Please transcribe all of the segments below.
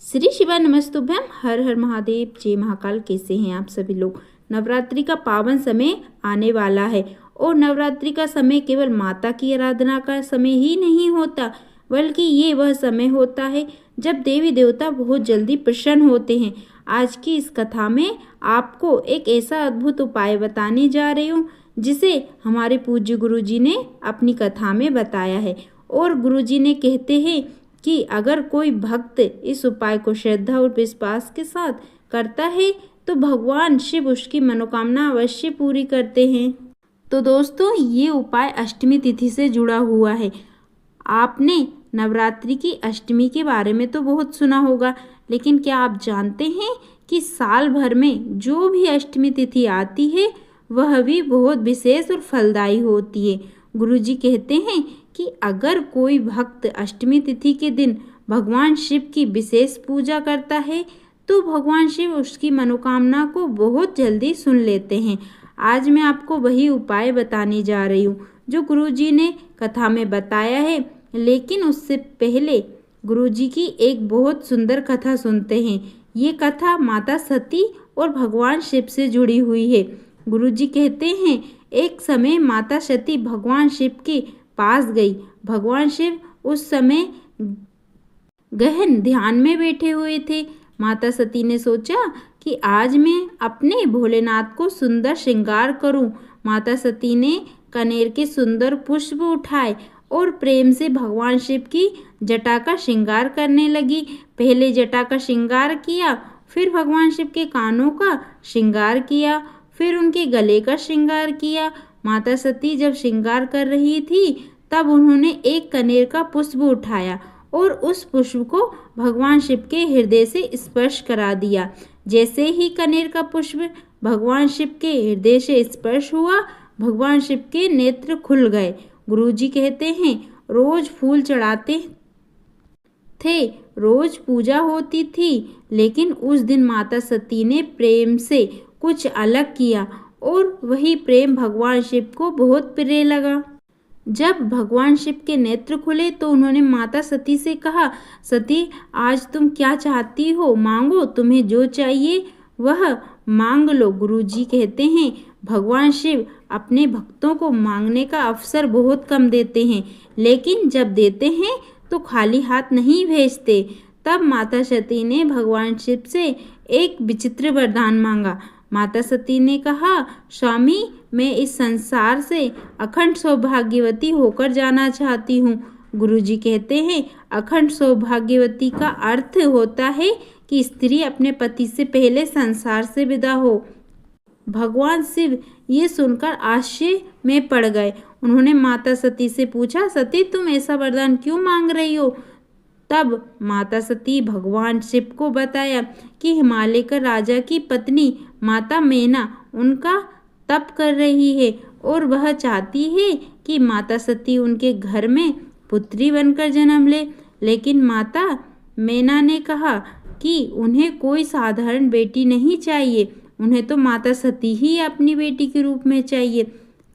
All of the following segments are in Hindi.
श्री शिवा नमस्तुभ्यम। हर हर महादेव, जय महाकाल। कैसे हैं आप सभी लोग। नवरात्रि का पावन समय आने वाला है और नवरात्रि का समय केवल माता की आराधना का समय ही नहीं होता, बल्कि ये वह समय होता है जब देवी देवता बहुत जल्दी प्रसन्न होते हैं। आज की इस कथा में आपको एक ऐसा अद्भुत उपाय बताने जा रही हूँ जिसे हमारे पूज्य गुरुजी ने अपनी कथा में बताया है। और गुरुजी ने कहते हैं कि अगर कोई भक्त इस उपाय को श्रद्धा और विश्वास के साथ करता है तो भगवान शिव उसकी मनोकामना अवश्य पूरी करते हैं। तो दोस्तों, ये उपाय अष्टमी तिथि से जुड़ा हुआ है। आपने नवरात्रि की अष्टमी के बारे में तो बहुत सुना होगा, लेकिन क्या आप जानते हैं कि साल भर में जो भी अष्टमी तिथि आती है वह भी बहुत विशेष और फलदायी होती है। गुरुजी कहते हैं कि अगर कोई भक्त अष्टमी तिथि के दिन भगवान शिव की विशेष पूजा करता है तो भगवान शिव उसकी मनोकामना को बहुत जल्दी सुन लेते हैं। आज मैं आपको वही उपाय बताने जा रही हूँ जो गुरुजी ने कथा में बताया है, लेकिन उससे पहले गुरुजी की एक बहुत सुंदर कथा सुनते हैं। ये कथा माता सती और भगवान शिव से जुड़ी हुई है। गुरुजी कहते हैं, एक समय माता सती भगवान शिव के पास गई। भगवान शिव उस समय गहन ध्यान में बैठे हुए थे। माता सती ने सोचा कि आज मैं अपने भोलेनाथ को सुंदर श्रृंगार करूं। माता सती ने कनेर के सुंदर पुष्प उठाए और प्रेम से भगवान शिव की जटा का श्रृंगार करने लगी। पहले जटा का श्रृंगार किया, फिर भगवान शिव के कानों का श्रृंगार किया, फिर उनके गले का श्रृंगार किया। माता सती जब श्रृंगार कर रही थी तब उन्होंने एक कनेर का पुष्प उठाया और उस पुष्प को भगवान शिव के हृदय से स्पर्श करा दिया। जैसे ही कनेर का पुष्प भगवान शिव के हृदय से स्पर्श हुआ, भगवान शिव के नेत्र खुल गए। गुरुजी कहते हैं, रोज फूल चढ़ाते थे, रोज पूजा होती थी, लेकिन उस दिन माता सती ने प्रेम से कुछ अलग किया और वही प्रेम भगवान शिव को बहुत प्रिय लगा। जब भगवान शिव के नेत्र खुले तो उन्होंने माता सती से कहा, सती आज तुम क्या चाहती हो, मांगो, तुम्हें जो चाहिए वह मांग लो। गुरुजी कहते हैं, भगवान शिव अपने भक्तों को मांगने का अवसर बहुत कम देते हैं, लेकिन जब देते हैं तो खाली हाथ नहीं भेजते। तब माता सती ने भगवान शिव से एक विचित्र वरदान मांगा। माता सती ने कहा, स्वामी मैं इस संसार से अखंड सौभाग्यवती होकर जाना चाहती हूँ। गुरुजी कहते हैं, अखंड सौभाग्यवती का अर्थ होता है कि स्त्री अपने पति से पहले संसार से विदा हो। भगवान शिव ये सुनकर आश्चर्य में पड़ गए। उन्होंने माता सती से पूछा, सती तुम ऐसा वरदान क्यों मांग रही हो। तब माता सती भगवान शिव को बताया कि हिमालय का राजा की पत्नी माता मैना उनका तप कर रही है और वह चाहती है कि माता सती उनके घर में पुत्री बनकर जन्म ले। लेकिन माता मैना ने कहा कि उन्हें कोई साधारण बेटी नहीं चाहिए, उन्हें तो माता सती ही अपनी बेटी के रूप में चाहिए।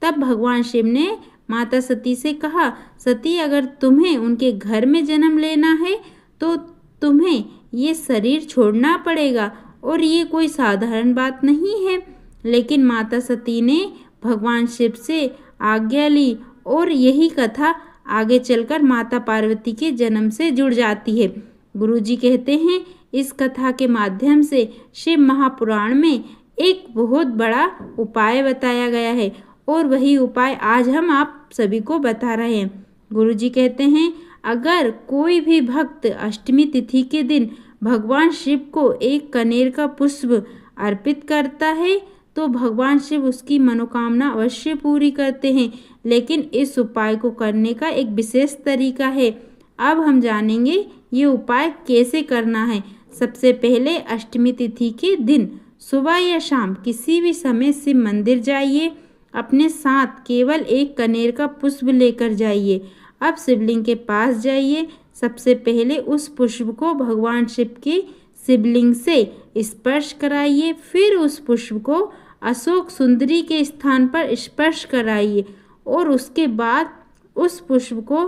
तब भगवान शिव ने माता सती से कहा, सती अगर तुम्हें उनके घर में जन्म लेना है तो तुम्हें ये शरीर छोड़ना पड़ेगा और ये कोई साधारण बात नहीं है। लेकिन माता सती ने भगवान शिव से आज्ञा ली और यही कथा आगे चलकर माता पार्वती के जन्म से जुड़ जाती है। गुरुजी कहते हैं, इस कथा के माध्यम से शिव महापुराण में एक बहुत बड़ा उपाय बताया गया है और वही उपाय आज हम आप सभी को बता रहे हैं। गुरुजी कहते हैं, अगर कोई भी भक्त अष्टमी तिथि के दिन भगवान शिव को एक कनेर का पुष्प अर्पित करता है तो भगवान शिव उसकी मनोकामना अवश्य पूरी करते हैं। लेकिन इस उपाय को करने का एक विशेष तरीका है। अब हम जानेंगे ये उपाय कैसे करना है। सबसे पहले अष्टमी तिथि के दिन सुबह या शाम किसी भी समय शिव मंदिर जाइए। अपने साथ केवल एक कनेर का पुष्प लेकर जाइए। अब शिवलिंग के पास जाइए। सबसे पहले उस पुष्प को भगवान शिव के शिवलिंग से स्पर्श कराइए, फिर उस पुष्प को अशोक सुंदरी के स्थान पर स्पर्श कराइए और उसके बाद उस पुष्प को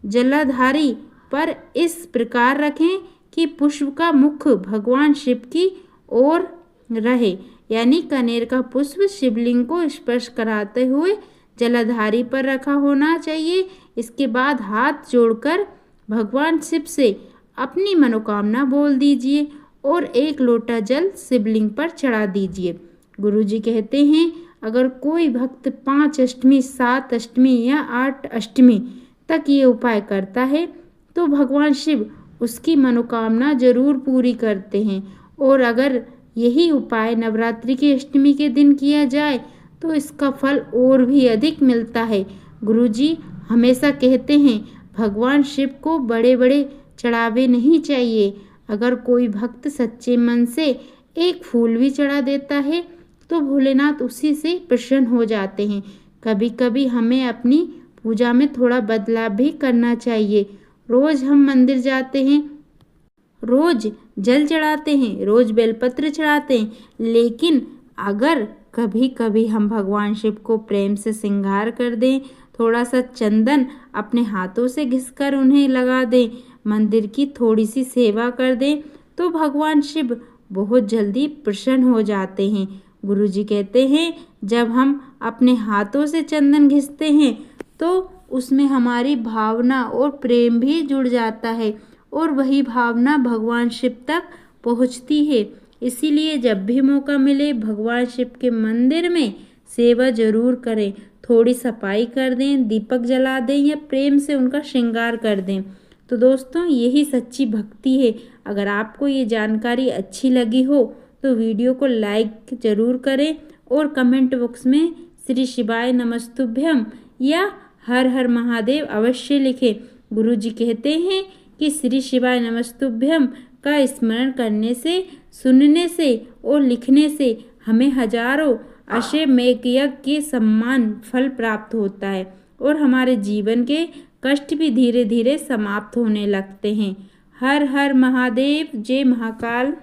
जलाधारी पर इस प्रकार रखें कि पुष्प का मुख भगवान शिव की ओर रहे, यानी कनेर का पुष्प शिवलिंग को स्पर्श कराते हुए जलाधारी पर रखा होना चाहिए। इसके बाद हाथ जोड़कर भगवान शिव से अपनी मनोकामना बोल दीजिए और 1 लोटा जल शिवलिंग पर चढ़ा दीजिए। गुरुजी कहते हैं, अगर कोई भक्त 5 अष्टमी, 7 अष्टमी या 8 अष्टमी तक ये उपाय करता है तो भगवान शिव उसकी मनोकामना जरूर पूरी करते हैं। और अगर यही उपाय नवरात्रि की अष्टमी के दिन किया जाए तो इसका फल और भी अधिक मिलता है। गुरुजी हमेशा कहते हैं, भगवान शिव को बड़े बड़े चढ़ावे नहीं चाहिए। अगर कोई भक्त सच्चे मन से 1 फूल भी चढ़ा देता है तो भोलेनाथ उसी से प्रसन्न हो जाते हैं। कभी कभी हमें अपनी पूजा में थोड़ा बदलाव भी करना चाहिए। रोज हम मंदिर जाते हैं, रोज जल चढ़ाते हैं, रोज बेलपत्र चढ़ाते हैं, लेकिन अगर कभी कभी हम भगवान शिव को प्रेम से श्रृंगार कर दें, थोड़ा सा चंदन अपने हाथों से घिसकर उन्हें लगा दें, मंदिर की थोड़ी सी सेवा कर दें, तो भगवान शिव बहुत जल्दी प्रसन्न हो जाते हैं। गुरुजी कहते हैं, जब हम अपने हाथों से चंदन घिसते हैं तो उसमें हमारी भावना और प्रेम भी जुड़ जाता है और वही भावना भगवान शिव तक पहुंचती है। इसीलिए जब भी मौका मिले भगवान शिव के मंदिर में सेवा जरूर करें, थोड़ी सफाई कर दें, दीपक जला दें या प्रेम से उनका श्रृंगार कर दें। तो दोस्तों, यही सच्ची भक्ति है। अगर आपको ये जानकारी अच्छी लगी हो तो वीडियो को लाइक जरूर करें और कमेंट बॉक्स में श्री शिवाय नमस्तुभ्यम या हर हर महादेव अवश्य लिखें। गुरुजी कहते हैं कि श्री शिवाय नमस्तुभ्यम का स्मरण करने से, सुनने से और लिखने से हमें हजारों अश्वमेध यज्ञ के समान फल प्राप्त होता है और हमारे जीवन के कष्ट भी धीरे धीरे समाप्त होने लगते हैं। हर हर महादेव, जय महाकाल।